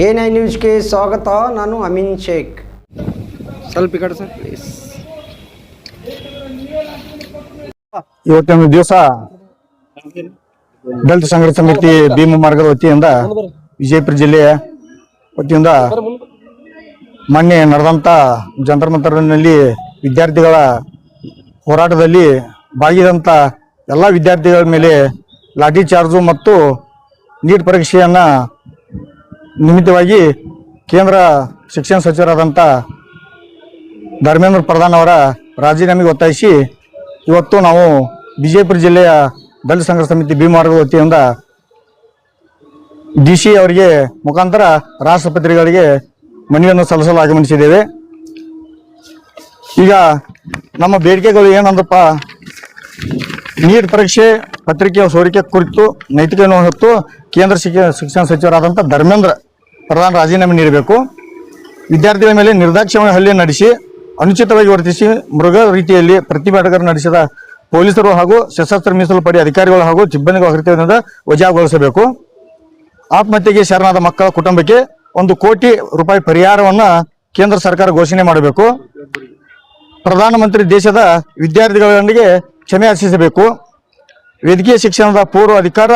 A9 ನ್ಯೂಸ್ಗೆ ಸ್ವಾಗತ. ನಾನು ಅಮೀನ್ ಶೇಖ್. ಸ್ವಲ್ಪ ಈ ಕಡೆ ಸರ್ ಪ್ಲೀಸ್. ಇವತ್ತಿನ ದಿವಸ ದಲಿತ ಸಂಘರ್ಷ ಸಮಿತಿ ಭೀಮ ಮಾರ್ಗದ ವತಿಯಿಂದ ವಿಜಯಪುರ ಜಿಲ್ಲೆಯ ವತಿಯಿಂದ ಮೊನ್ನೆ ನಡೆದಂತ ಜಂತರ್ ಮಂತರ್ನಲ್ಲಿ ವಿದ್ಯಾರ್ಥಿಗಳ ಹೋರಾಟದಲ್ಲಿ ಭಾಗಿಯಾದಂತ ಎಲ್ಲ ವಿದ್ಯಾರ್ಥಿಗಳ ಮೇಲೆ ಲಾಠಿ ಚಾರ್ಜು ಮತ್ತು ನೀಟ್ ಪರೀಕ್ಷೆಯನ್ನ ನಿಮಿತ್ತವಾಗಿ ಕೇಂದ್ರ ಶಿಕ್ಷಣ ಸಚಿವರಾದಂಥ ಧರ್ಮೇಂದ್ರ ಪ್ರಧಾನ್ ಅವರ ರಾಜೀನಾಮೆಗೆ ಒತ್ತಾಯಿಸಿ ಇವತ್ತು ನಾವು ವಿಜಯಪುರ ಜಿಲ್ಲೆಯ ದಲಿತ ಸಂಘರ್ಷ ಸಮಿತಿ ಭೀಮ ಮಾರ್ಗದ ವತಿಯಿಂದ DC ಅವರಿಗೆ ಮುಖಾಂತರ ರಾಷ್ಟ್ರಪತಿಗಳಿಗೆ ಮನವಿಯನ್ನು ಸಲ್ಲಿಸಲು ಆಗಮಿಸಿದ್ದೇವೆ. ಈಗ ನಮ್ಮ ಬೇಡಿಕೆಗಳು ಏನಂದ್ರಪ್ಪ, ನೀಟ್ ಪರೀಕ್ಷೆ ಪತ್ರಿಕೆಯ ಸೋರಿಕೆ ಕುರಿತು ನೈತಿಕವನ್ನು ಹೊತ್ತು ಕೇಂದ್ರ ಶಿಕ್ಷಣ ಸಚಿವರಾದಂಥ ಧರ್ಮೇಂದ್ರ ಪ್ರಧಾನ್ ರಾಜೀನಾಮೆ ನೀಡಬೇಕು. ವಿದ್ಯಾರ್ಥಿಗಳ ಮೇಲೆ ನಿರ್ದಾಕ್ಷಿಣ್ಯ ಹಲ್ಲೆ ನಡೆಸಿ ಅನುಚಿತವಾಗಿ ವರ್ತಿಸಿ ಮೃಗ ರೀತಿಯಲ್ಲಿ ಪ್ರತಿಭಟಕರು ನಡೆಸಿದ ಪೊಲೀಸರು ಹಾಗೂ ಸಶಸ್ತ್ರ ಮೀಸಲು ಪಡೆ ಅಧಿಕಾರಿಗಳು ಹಾಗೂ ಸಿಬ್ಬಂದಿಗಳ ಕರ್ತವ್ಯದಿಂದ ವಜಾಗೊಳಿಸಬೇಕು. ಆತ್ಮಹತ್ಯೆಗೆ ಶರಣಾದ ಮಕ್ಕಳ ಕುಟುಂಬಕ್ಕೆ 1 ಕೋಟಿ ರೂಪಾಯಿ ಪರಿಹಾರವನ್ನು ಕೇಂದ್ರ ಸರ್ಕಾರ ಘೋಷಣೆ ಮಾಡಬೇಕು. ಪ್ರಧಾನಮಂತ್ರಿ ದೇಶದ ವಿದ್ಯಾರ್ಥಿಗಳೊಂದಿಗೆ ಕ್ಷಮೆ ಯಾಚಿಸಬೇಕು. ವೈದ್ಯಕೀಯ ಶಿಕ್ಷಣದ ಪೂರ್ವ ಅಧಿಕಾರ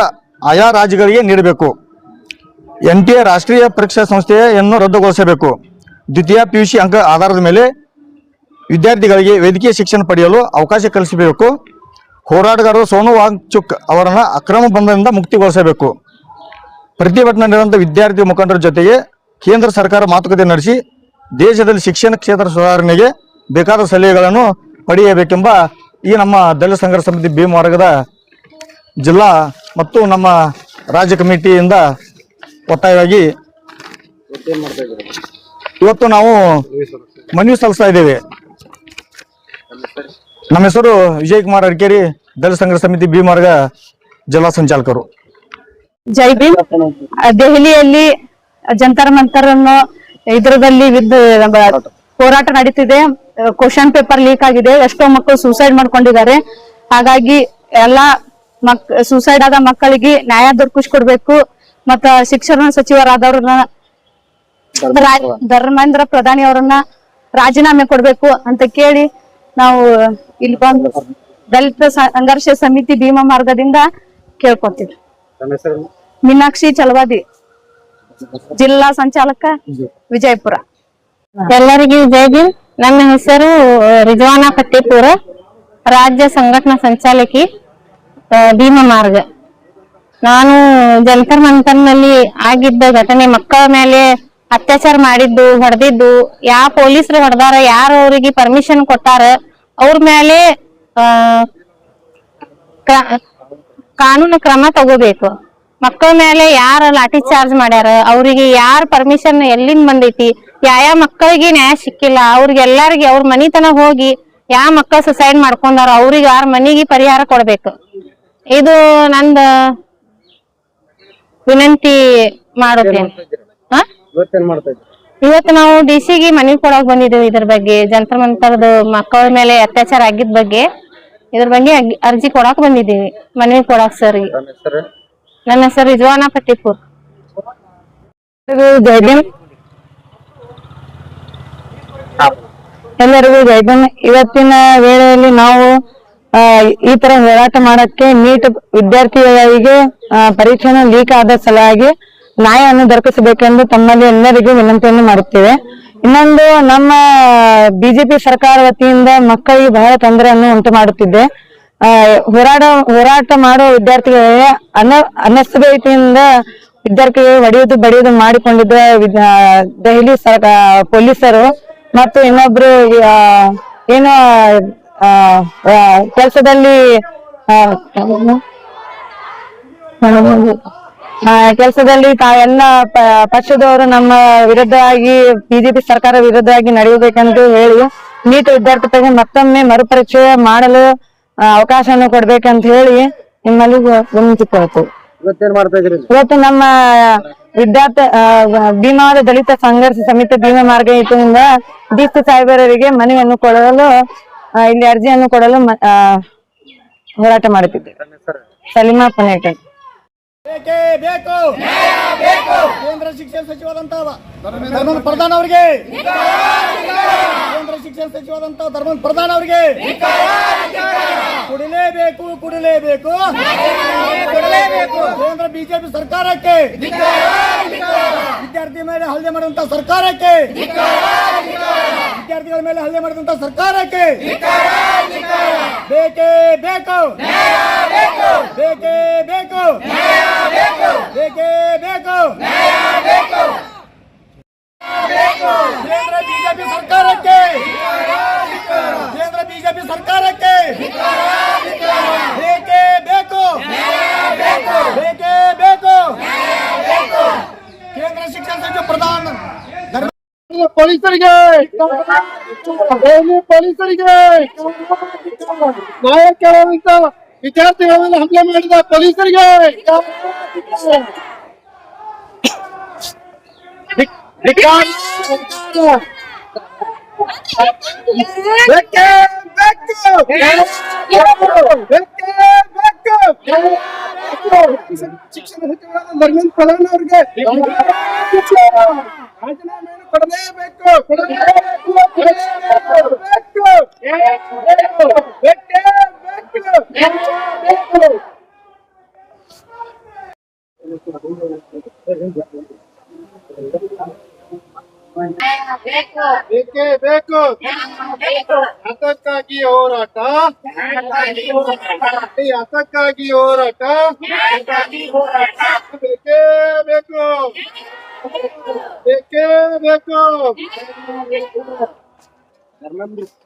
ಆಯಾ ರಾಜ್ಯಗಳಿಗೆ ನೀಡಬೇಕು. NTA ರಾಷ್ಟ್ರೀಯ ಪರೀಕ್ಷಾ ಸಂಸ್ಥೆಯನ್ನು ರದ್ದುಗೊಳಿಸಬೇಕು. ದ್ವಿತೀಯ PUC ಅಂಕ ಆಧಾರದ ಮೇಲೆ ವಿದ್ಯಾರ್ಥಿಗಳಿಗೆ ವೈದ್ಯಕೀಯ ಶಿಕ್ಷಣ ಪಡೆಯಲು ಅವಕಾಶ ಕಲ್ಪಿಸಬೇಕು. ಹೋರಾಟಗಾರರು ಸೋನು ವಾಂಗ್ಚುಕ್ ಅವರನ್ನು ಅಕ್ರಮ ಬಂಧನದಿಂದ ಮುಕ್ತಿಗೊಳಿಸಬೇಕು. ಪ್ರತಿಭಟನಾ ನಿರಂತ ವಿದ್ಯಾರ್ಥಿ ಮುಖಂಡರ ಜೊತೆಗೆ ಕೇಂದ್ರ ಸರ್ಕಾರ ಮಾತುಕತೆ ನಡೆಸಿ ದೇಶದಲ್ಲಿ ಶಿಕ್ಷಣ ಕ್ಷೇತ್ರ ಸುಧಾರಣೆಗೆ ಬೇಕಾದ ಸಲಹೆಗಳನ್ನು ಪಡೆಯಬೇಕೆಂಬ ಈ ನಮ್ಮ ದಲಿತ ಸಂಘರ್ಷ ಸಮಿತಿ ಭೀಮ ಮಾರ್ಗದ ಜಿಲ್ಲಾ ಮತ್ತು ನಮ್ಮ ರಾಜ್ಯ ಕಮಿಟಿಯಿಂದ ಒತ್ತಾಯವಾಗಿ ಇವತ್ತು ನಾವು ಮನವಿ ಸಲ್ಲಿಸ್ತಾ ಇದ್ದೇವೆ. ನಮ್ಮ ಹೆಸರು ವಿಜಯ್ ಕುಮಾರ್ ಅಡ್ಕೇರಿ, ದಲಿತ ಸಂಘರ್ಷ ಸಮಿತಿ ಭೀಮ ಮಾರ್ಗ ಜಿಲ್ಲಾ ಸಂಚಾಲಕರು. ಜೈ ಭೀಮ್. ದೆಹಲಿಯಲ್ಲಿ ಜಂತರ್ ಮಂತರ್ ಇದರದಲ್ಲಿ ಹೋರಾಟ ನಡೀತಿದೆ. ಕ್ವಶನ್ ಪೇಪರ್ ಲೀಕ್ ಆಗಿದೆ. ಎಷ್ಟೋ ಮಕ್ಕಳು ಸೂಸೈಡ್ ಮಾಡ್ಕೊಂಡಿದ್ದಾರೆ. ಹಾಗಾಗಿ ಎಲ್ಲಾ ಸೂಸೈಡ್ ಆದ ಮಕ್ಕಳಿಗೆ ನ್ಯಾಯ ದೊರಕಿಸ್ಕೊಡ್ಬೇಕು. ಮತ್ತ ಶಿಕ್ಷಣ ಸಚಿವರಾದವ್ರನ್ನ ಧರ್ಮೇಂದ್ರ ಪ್ರಧಾನಿ ಅವರನ್ನ ರಾಜೀನಾಮೆ ಕೊಡ್ಬೇಕು ಅಂತ ಕೇಳಿ ನಾವು ಇಲ್ಲಿ ಬಂದು ದಲಿತ ಸಂಘರ್ಷ ಸಮಿತಿ ಭೀಮ ಮಾರ್ಗದಿಂದ ಕೇಳ್ಕೊತೀವಿ. ಮೀನಾಕ್ಷಿ ಚಲವಾದಿ, ಜಿಲ್ಲಾ ಸಂಚಾಲಕ, ವಿಜಯಪುರ. ಎಲ್ಲರಿಗೂ ಜೈ ಭೀಮ್. ನನ್ನ ಹೆಸರು ರಿಜ್ವಾನಾ ಫತ್ತೇಪುರ, ರಾಜ್ಯ ಸಂಘಟನಾ ಸಂಚಾಲಕಿ, ಭೀಮ ಮಾರ್ಗ. ನಾನು ಜಂತರ್ ಮಂತರ್ನಲ್ಲಿ ಆಗಿದ್ದ ಘಟನೆ, ಮಕ್ಕಳ ಮೇಲೆ ಅತ್ಯಾಚಾರ ಮಾಡಿದ್ದು, ಹೊಡೆದಿದ್ದು, ಯಾವ ಪೊಲೀಸರು ಹೊಡೆದಾರ, ಯಾರು ಅವ್ರಿಗೆ ಪರ್ಮಿಷನ್ ಕೊಟ್ಟಾರ, ಅವ್ರ ಮೇಲೆ ಕಾನೂನು ಕ್ರಮ ತಗೋಬೇಕು. ಮಕ್ಕಳ ಮೇಲೆ ಯಾರ ಲಾಠಿ ಚಾರ್ಜ್ ಮಾಡ್ಯಾರ, ಅವ್ರಿಗೆ ಯಾರ ಪರ್ಮಿಷನ್ ಎಲ್ಲಿಂದ ಬಂದೈತಿ, ಯಾವ ಮಕ್ಕಳಿಗೆ ನ್ಯಾಯ ಸಿಕ್ಕಿಲ್ಲ, ಅವ್ರಿಗೆಲ್ಲಾರಿಗೆ ಅವ್ರ ಮನಿತನ ಹೋಗಿ ಯಾವ ಮಕ್ಕಳು ಸುಸೈಡ್ ಮಾಡ್ಕೊಂಡಾರ ಅವ್ರಿಗೆ ಯಾರ ಮನಿಗೆ ಪರಿಹಾರ ಕೊಡ್ಬೇಕು. ಇದು ನಂದ ವಿನಂತಿ ಮಾಡುತ್ತೇನೆ. ಇವತ್ತು ನಾವು DC ಗೆ ಮನವಿ ಕೊಡಕ್ ಬಂದಿದ್ದೇವೆ. ಇದ್ರ ಬಗ್ಗೆ ಜಂತರ್ ಮಂತರ್ದು ಮಕ್ಕಳ ಮೇಲೆ ಅತ್ಯಾಚಾರ ಆಗಿದ್ ಬಗ್ಗೆ ಇದ್ರ ಬಗ್ಗೆ ಅರ್ಜಿ ಕೊಡಾಕ್ ಬಂದಿದ್ದೀವಿ, ಮನವಿ ಕೊಡಾಕ್ ಸರ್. ನನ್ನ ಹೆಸರು ರಿಜ್ವಾನಾ ಫತ್ತೇಪುರ್. ಜೈ ಭೀಮ್. ಎಲ್ಲರಿಗೂ ಜೈ ಭೀಮ್. ಇವತ್ತಿನ ವೇಳೆಯಲ್ಲಿ ನಾವು ಈ ತರ ಹೋರಾಟ ಮಾಡಕ್ಕೆ ನೀಟ್ ವಿದ್ಯಾರ್ಥಿಗಳಿಗೆ ಪರೀಕ್ಷೆನ ಲೀಕ್ ಆದ ಸಲುವಾಗಿ ನ್ಯಾಯವನ್ನು ದೊರಕಿಸಬೇಕೆಂದು ತಮ್ಮಲ್ಲಿ ಎಲ್ಲರಿಗೂ ವಿನಂತಿಯನ್ನು ಮಾಡುತ್ತೇವೆ. ಇನ್ನೊಂದು, ನಮ್ಮ ಬಿಜೆಪಿ ಸರ್ಕಾರ ವತಿಯಿಂದ ಮಕ್ಕಳಿಗೆ ಬಹಳ ತೊಂದರೆಯನ್ನು ಉಂಟು ಮಾಡುತ್ತಿದೆ. ಹೋರಾಟ ಮಾಡುವ ವಿದ್ಯಾರ್ಥಿಗಳಿಗೆ ಅನಸ್ಬೇತಿಯಿಂದ ವಿದ್ಯಾರ್ಥಿಗಳಿಗೆ ಹೊಡೆಯುವುದು ಬಡಿಯುವುದು ಮಾಡಿಕೊಂಡಿದ್ದ ದೆಹಲಿ ಪೊಲೀಸರು ಮತ್ತು ಇನ್ನೊಬ್ರು ಏನು ಕೆಲಸದಲ್ಲಿ ಎಲ್ಲ ಪಕ್ಷದವರು ನಮ್ಮ ವಿರುದ್ಧವಾಗಿ ಬಿಜೆಪಿ ಸರ್ಕಾರ ವಿರುದ್ಧವಾಗಿ ನಡೆಯಬೇಕೆಂದು ಹೇಳಿ ನೀಟ್ ವಿದ್ಯಾರ್ಥಿಗಳಿಗೆ ಮತ್ತೊಮ್ಮೆ ಮರುಪರೀಕ್ಷೆ ಮಾಡಲು ಅವಕಾಶವನ್ನು ಕೊಡ್ಬೇಕಂತ ಹೇಳಿ ನಿಮ್ಮಲ್ಲಿ ವಿನಂತಿಕೊಳ್ತೇವೆ. ಇವತ್ತು ನಮ್ಮ ವಿದ್ಯಾರ್ಥಿ ಭೀಮಾವರ ದಲಿತ ಸಂಘರ್ಷ ಸಮಿತಿ ಭೀಮ ಮಾರ್ಗ ಇದರಿಂದ DC ಸಾಹೇಬರಿಗೆ ಮನವಿಯನ್ನು ಕೊಡಲು ಇಲ್ಲಿ ಅರ್ಜಿಯನ್ನು ಕೊಡಲು ಹೋರಾಟ ಮಾಡುತ್ತಿದ್ದೇವೆ. ಸಲೀಮಾ ಪನೇಕರ್. ಬೇಕೇ ಬೇಕು ಕೇಂದ್ರ ಶಿಕ್ಷಣ ಸಚಿವರಾದಂತಹ ಧರ್ಮೇಂದ್ರ ಪ್ರಧಾನ್ ಅವರಿಗೆ, ಕೇಂದ್ರ ಶಿಕ್ಷಣ ಸಚಿವರಾದಂತಹ ಧರ್ಮೇಂದ್ರ ಪ್ರಧಾನ್ ಅವರಿಗೆ ಕೊಡಲೇಬೇಕು ಕೇಂದ್ರ ಬಿಜೆಪಿ ಸರ್ಕಾರಕ್ಕೆ, ವಿದ್ಯಾರ್ಥಿ ಮೇಲೆ ಹಲ್ಲೆ ಮಾಡುವಂತಹ ಸರ್ಕಾರಕ್ಕೆ, ವಿದ್ಯಾರ್ಥಿಗಳ ಮೇಲೆ ಹಲ್ಲೆ ಮಾಡಿದಂತಹ ಸರ್ಕಾರಕ್ಕೆ ಬೇಕೇ ಬೇಕು ಕೇಂದ್ರ ಬಿಜೆಪಿ ಸರ್ಕಾರಕ್ಕೆ, ಬೇಕೇ ಬೇಕು ಕೇಂದ್ರ ಶಿಕ್ಷಣ ಸಚಿವ ಪ್ರಧಾನ ಪೊಲೀಸರಿಗೆ ನ್ಯಾಯ ಕೇಳುವಂತ ವಿದ್ಯಾರ್ಥಿಗಳನ್ನು ಹಲ್ಲೆ ಮಾಡಿದ ಪೊಲೀಸರಿಗೆ ಶಿಕ್ಷಣ ಸಚಿವರಾದ ಧರ್ಮೇಂದ್ರ ಪ್ರಧಾನ್ ಅವರಿಗೆ ರಾಜೀನಾಮೆಯನ್ನು ಕೊಡಲೇಬೇಕು. ಬೇಕೇ ಬೇಕು ಅದಕ್ಕಾಗಿ ಹೋರಾಟ, ಅದಕ್ಕಾಗಿ ಹೋರಾಟ ಬೇಕೇ ಬೇಕು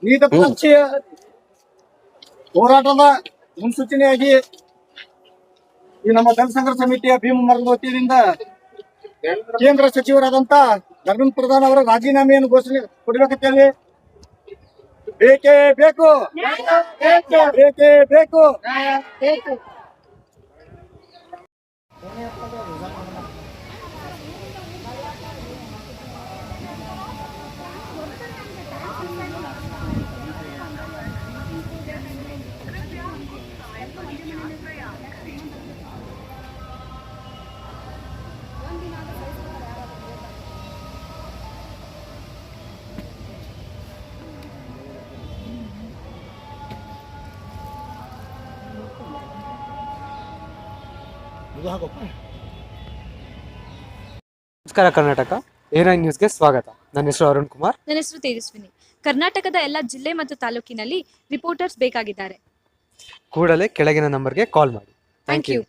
ನೀತಿ ಪರೀಕ್ಷೆಯ ಹೋರಾಟದ ಮುನ್ಸೂಚನೆಯಾಗಿ ಈ ನಮ್ಮ ದಲಿತ ಸಂಘರ್ಷ ಸಮಿತಿಯ ಭೀಮ ಮರದ ವತಿಯಿಂದ ಕೇಂದ್ರ ಸಚಿವರಾದಂತ ಧರ್ಮೇಂದ್ರ ಪ್ರಧಾನ್ ಅವರ ರಾಜೀನಾಮೆಯನ್ನು ಘೋಷಣೆ ಕೊಡಬೇಕಂತೇಳಿ ಬೇಕೇ ಬೇಕು. ನಮಸ್ಕಾರ ಕರ್ನಾಟಕ A9 ನ್ಯೂಸ್ಗೆ ಸ್ವಾಗತ. ನನ್ನ ಹೆಸರು ಅರುಣ್ ಕುಮಾರ್. ನನ್ನ ಹೆಸರು ತೇಜಸ್ವಿನಿ. ಕರ್ನಾಟಕದ ಎಲ್ಲ ಜಿಲ್ಲೆ ಮತ್ತು ತಾಲೂಕಿನಲ್ಲಿ ರಿಪೋರ್ಟರ್ಸ್ ಬೇಕಾಗಿದ್ದಾರೆ. ಕೂಡಲೇ ಕೆಳಗಿನ ನಂಬರ್ಗೆ ಕಾಲ್ ಮಾಡಿ. Thank you.